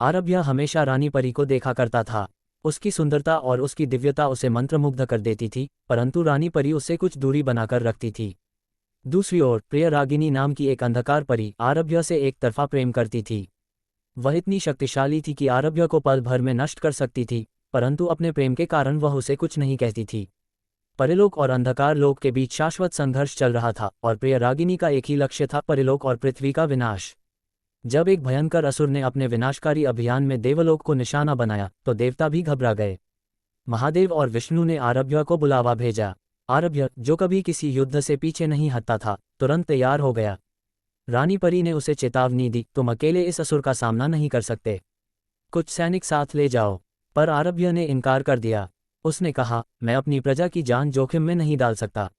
आरभ्य हमेशा रानी परी को देखा करता था। उसकी सुंदरता और उसकी दिव्यता उसे मंत्रमुग्ध कर देती थी, परंतु रानी परी उससे कुछ दूरी बनाकर रखती थी। दूसरी ओर प्रिय रागिनी नाम की एक अंधकार परी आरभ्य से एक तरफा प्रेम करती थी। वह इतनी शक्तिशाली थी कि आरभ्य को पल भर में नष्ट कर सकती थी, परंतु अपने प्रेम के कारण वह उसे कुछ नहीं कहती थी। परलोक और अंधकार लोक के बीच शाश्वत संघर्ष चल रहा था और प्रिय रागिनी का एक ही लक्ष्य था, परलोक और पृथ्वी का विनाश। जब एक भयंकर असुर ने अपने विनाशकारी अभियान में देवलोक को निशाना बनाया तो देवता भी घबरा गए। महादेव और विष्णु ने आरभ्य को बुलावा भेजा। आरभ्य, जो कभी किसी युद्ध से पीछे नहीं हटता था, तुरंत तैयार हो गया। रानी परी ने उसे चेतावनी दी, तुम अकेले इस असुर का सामना नहीं कर सकते, कुछ सैनिक साथ ले जाओ। पर आरभ्य ने इनकार कर दिया। उसने कहा, मैं अपनी प्रजा की जान जोखिम में नहीं डाल सकता।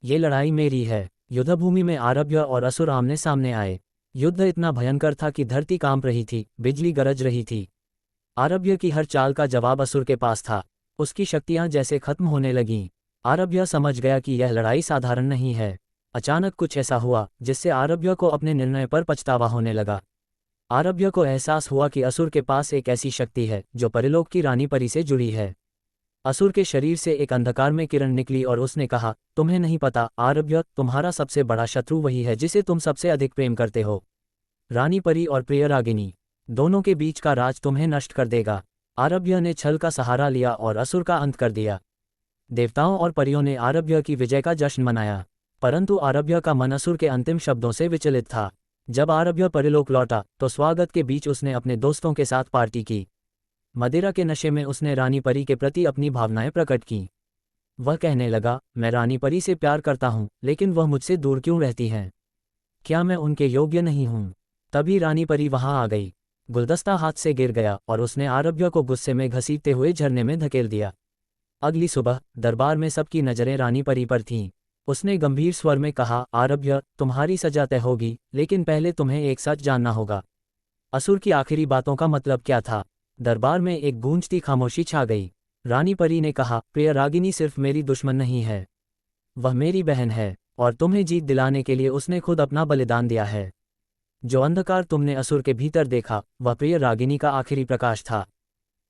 ये लड़ाई मेरी है। युद्धभूमि में आरभ्य और असुर आमने सामने आए। युद्ध इतना भयंकर था कि धरती कांप रही थी, बिजली गरज रही थी। आरभ्य की हर चाल का जवाब असुर के पास था। उसकी शक्तियां जैसे खत्म होने लगीं। आरभ्य समझ गया कि यह लड़ाई साधारण नहीं है। अचानक कुछ ऐसा हुआ जिससे आरभ्य को अपने निर्णय पर पछतावा होने लगा। आरभ्य को एहसास हुआ कि असुर के पास एक ऐसी शक्ति है जो परलोक की रानी परी से जुड़ी है। असुर के शरीर से एक अंधकार में किरण निकली और उसने कहा, तुम्हें नहीं पता आरभ्य, तुम्हारा सबसे बड़ा शत्रु वही है जिसे तुम सबसे अधिक प्रेम करते हो। रानी परी और प्रिय रागिनी दोनों के बीच का राज तुम्हें नष्ट कर देगा। आरभ्य ने छल का सहारा लिया और असुर का अंत कर दिया। देवताओं और परियों ने आरभ्य की विजय का जश्न मनाया, परंतु आरभ्य का मन असुर के अंतिम शब्दों से विचलित था। जब आरभ्य परलोक लौटा तो स्वागत के बीच उसने अपने दोस्तों के साथ पार्टी की। मदिरा के नशे में उसने रानी परी के प्रति अपनी भावनाएं प्रकट की। वह कहने लगा, मैं रानी परी से प्यार करता हूं, लेकिन वह मुझसे दूर क्यों रहती हैं? क्या मैं उनके योग्य नहीं हूं? तभी रानी परी वहां आ गई। गुलदस्ता हाथ से गिर गया और उसने आरभ्य को गुस्से में घसीटते हुए झरने में धकेल दिया। अगली सुबह दरबार में सबकी नजरें रानी परी पर थीं। उसने गंभीर स्वर में कहा, आरभ्य, तुम्हारी सजा तय होगी, लेकिन पहले तुम्हें एक सच जानना होगा। असुर की आखिरी बातों का मतलब क्या था? दरबार में एक गूंजती खामोशी छा गई। रानी परी ने कहा, प्रिय रागिनी सिर्फ मेरी दुश्मन नहीं है, वह मेरी बहन है, और तुम्हें जीत दिलाने के लिए उसने खुद अपना बलिदान दिया है। जो अंधकार तुमने असुर के भीतर देखा, वह प्रिय रागिनी का आखिरी प्रकाश था,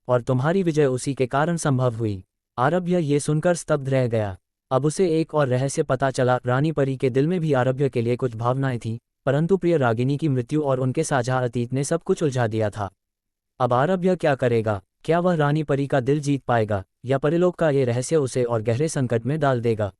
और तुम्हारी विजय उसी के कारण संभव हुई। आरभ्य ये सुनकर स्तब्ध रह गया। अब उसे एक और रहस्य पता चला। रानी परी के दिल में भी आरभ्य के लिए कुछ भावनाएं थीं, परंतु प्रिय रागिनी की मृत्यु और उनके साझा अतीत ने सब कुछ उलझा दिया था। अब आरभ्य क्या करेगा? क्या वह रानी परी का दिल जीत पाएगा, या परलोक का ये रहस्य उसे और गहरे संकट में डाल देगा?